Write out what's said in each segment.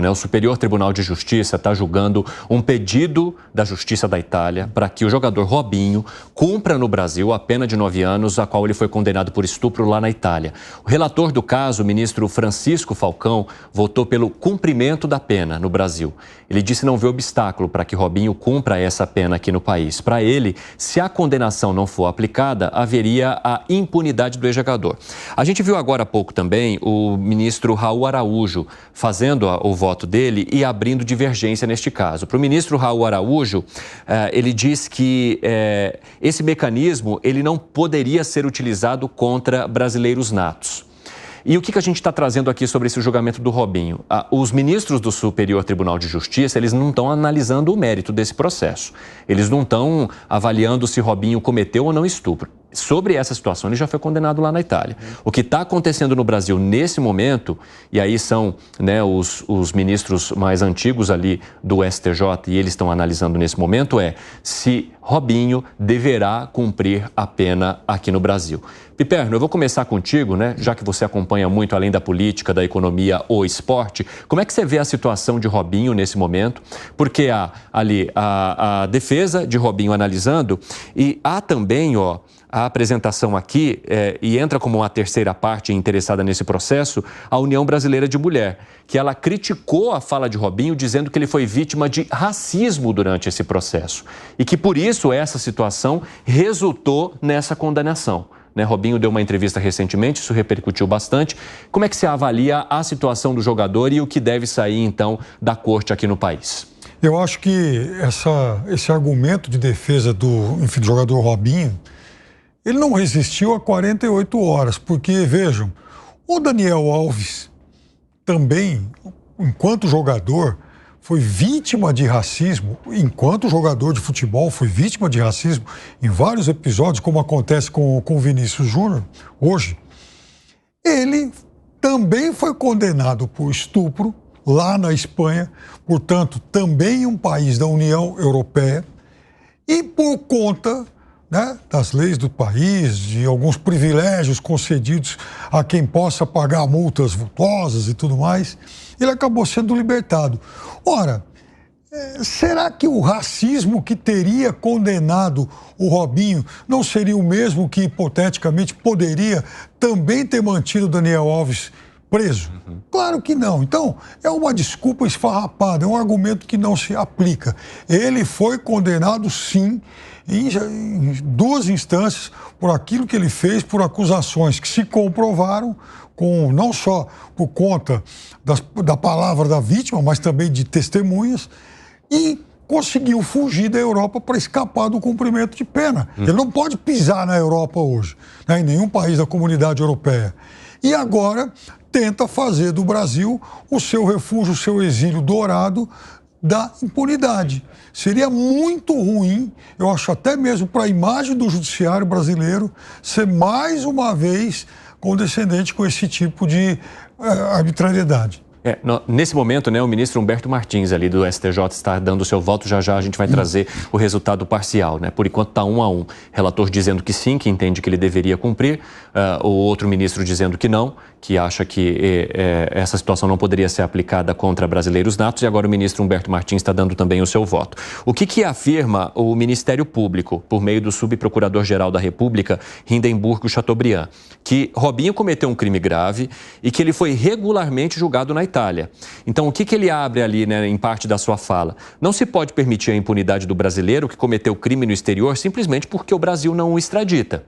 momento, né? O Superior Tribunal de Justiça está julgando um pedido da Justiça da Itália para que o jogador Robinho cumpra no Brasil a pena de 9 anos, a qual ele foi condenado por estupro lá na Itália. O relator do caso, o ministro Francisco Falcão, votou pelo cumprimento da pena no Brasil. Ele disse não ver obstáculo para que Robinho cumpra essa pena aqui no país. Para ele, se a condenação não for aplicada, haveria a impunidade do ex-jogador. A gente viu agora há pouco também o ministro Raul Araújo fazendo o voto dele e abrindo divergência neste caso. Para o ministro Raul Araújo, ele diz que esse mecanismo ele não poderia ser utilizado contra brasileiros natos. E o que a gente está trazendo aqui sobre esse julgamento do Robinho? Os ministros do Superior Tribunal de Justiça, eles não estão analisando o mérito desse processo. Eles não estão avaliando se Robinho cometeu ou não estupro. Sobre essa situação, ele já foi condenado lá na Itália. O que está acontecendo no Brasil nesse momento, e aí são, né, os ministros mais antigos ali do STJ, e eles estão analisando nesse momento, é se Robinho deverá cumprir a pena aqui no Brasil. Piperno, eu vou começar contigo, né? Já que você acompanha muito, além da política, da economia, o esporte. Como é que você vê a situação de Robinho nesse momento? Porque há ali a defesa de Robinho analisando e há também, a apresentação aqui, e entra como uma terceira parte interessada nesse processo, a União Brasileira de Mulher, que ela criticou a fala de Robinho, dizendo que ele foi vítima de racismo durante esse processo e que, por isso, essa situação resultou nessa condenação. Né? Robinho deu uma entrevista recentemente, isso repercutiu bastante. Como é que você avalia a situação do jogador e o que deve sair, então, da corte aqui no país? Eu acho que esse argumento de defesa do jogador Robinho, ele não resistiu a 48 horas, porque, vejam, o Daniel Alves também, enquanto jogador, foi vítima de racismo, enquanto jogador de futebol, foi vítima de racismo em vários episódios, como acontece com o Vinícius Júnior hoje. Ele também foi condenado por estupro lá na Espanha, portanto, também um país da União Europeia, e por conta, né, das leis do país, de alguns privilégios concedidos a quem possa pagar multas vultosas e tudo mais, ele acabou sendo libertado. Ora, será que o racismo que teria condenado o Robinho não seria o mesmo que, hipoteticamente, poderia também ter mantido o Daniel Alves preso? Claro que não. Então, é uma desculpa esfarrapada, é um argumento que não se aplica. Ele foi condenado, sim, em duas instâncias por aquilo que ele fez, por acusações que se comprovaram, não só por conta da palavra da vítima, mas também de testemunhas, e conseguiu fugir da Europa para escapar do cumprimento de pena. Ele não pode pisar na Europa hoje, né, em nenhum país da comunidade europeia. E agora tenta fazer do Brasil o seu refúgio, o seu exílio dourado da impunidade. Seria muito ruim, eu acho até mesmo para a imagem do judiciário brasileiro, ser mais uma vez condescendente com esse tipo de arbitrariedade. Nesse momento, né, o ministro Humberto Martins, ali do STJ, está dando o seu voto. Já já a gente vai trazer o resultado parcial, né? Por enquanto está 1-1. Relator dizendo que sim, que entende que ele deveria cumprir. O outro ministro dizendo que não, que acha que essa situação não poderia ser aplicada contra brasileiros natos. E agora o ministro Humberto Martins está dando também o seu voto. O que afirma o Ministério Público, por meio do subprocurador-geral da República, Hindenburgo Chateaubriand, que Robinho cometeu um crime grave e que ele foi regularmente julgado na Itália. Então, o que ele abre ali, né, em parte da sua fala? Não se pode permitir a impunidade do brasileiro que cometeu crime no exterior simplesmente porque o Brasil não o extradita.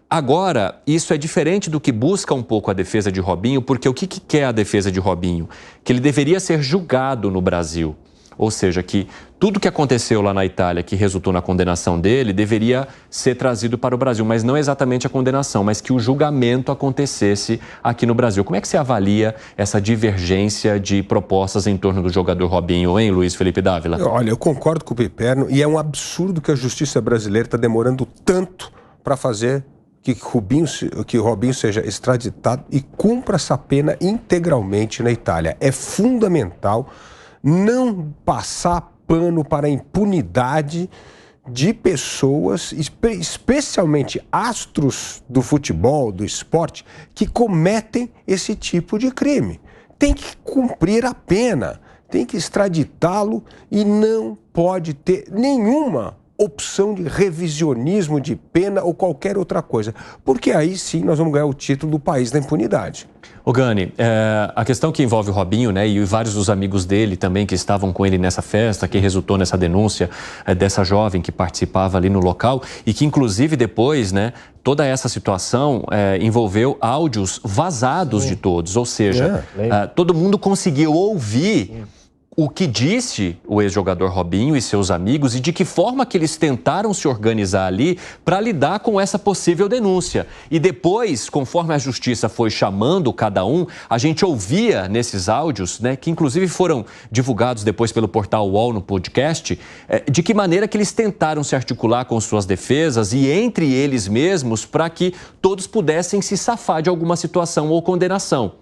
Agora, isso é diferente do que busca um pouco a defesa de Robinho, porque o que quer a defesa de Robinho? Que ele deveria ser julgado no Brasil. Ou seja, que tudo que aconteceu lá na Itália, que resultou na condenação dele, deveria ser trazido para o Brasil. Mas não exatamente a condenação, mas que o julgamento acontecesse aqui no Brasil. Como é que você avalia essa divergência de propostas em torno do jogador Robinho, hein, Luiz Felipe Dávila? Olha, eu concordo com o Piperno e é um absurdo que a justiça brasileira está demorando tanto para fazer que Robinho seja extraditado e cumpra essa pena integralmente na Itália. É fundamental não passar pano para a impunidade de pessoas, especialmente astros do futebol, do esporte, que cometem esse tipo de crime. tem que cumprir a pena, tem que extraditá-lo e não pode ter nenhuma opção de revisionismo de pena ou qualquer outra coisa, porque aí sim nós vamos ganhar o título do país da impunidade. Ô Gani, a questão que envolve o Robinho, né, e vários dos amigos dele também que estavam com ele nessa festa, que resultou nessa denúncia dessa jovem que participava ali no local e que inclusive depois, né, toda essa situação envolveu áudios vazados de todos, ou seja, todo mundo conseguiu ouvir o que disse o ex-jogador Robinho e seus amigos e de que forma que eles tentaram se organizar ali para lidar com essa possível denúncia. E depois, conforme a justiça foi chamando cada um, a gente ouvia nesses áudios, né, que inclusive foram divulgados depois pelo portal UOL no podcast, de que maneira que eles tentaram se articular com suas defesas e entre eles mesmos para que todos pudessem se safar de alguma situação ou condenação.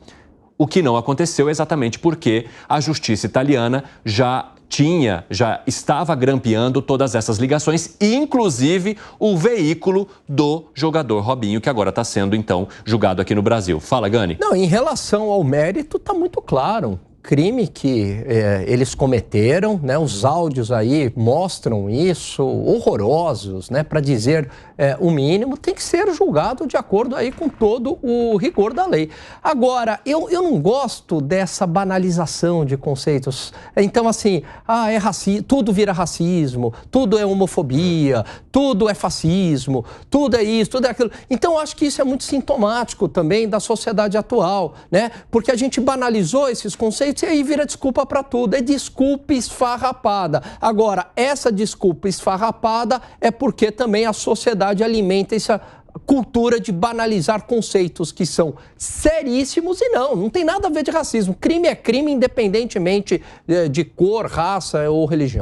O que não aconteceu exatamente porque a justiça italiana já estava grampeando todas essas ligações, inclusive o veículo do jogador Robinho, que agora está sendo, então, julgado aqui no Brasil. Fala, Gani. Não, em relação ao mérito, está muito claro. Crime que eles cometeram, né? Os áudios aí mostram isso, horrorosos, né? Para dizer o mínimo, tem que ser julgado de acordo aí com todo o rigor da lei. Agora, eu não gosto dessa banalização de conceitos. Então, assim, é racismo, tudo vira racismo, tudo é homofobia, tudo é fascismo, tudo é isso, tudo é aquilo. Então, eu acho que isso é muito sintomático também da sociedade atual, né? Porque a gente banalizou esses conceitos e aí vira desculpa para tudo, é desculpa esfarrapada. Agora, essa desculpa esfarrapada é porque também a sociedade alimenta essa cultura de banalizar conceitos que são seríssimos e não tem nada a ver de racismo. Crime é crime independentemente de cor, raça ou religião.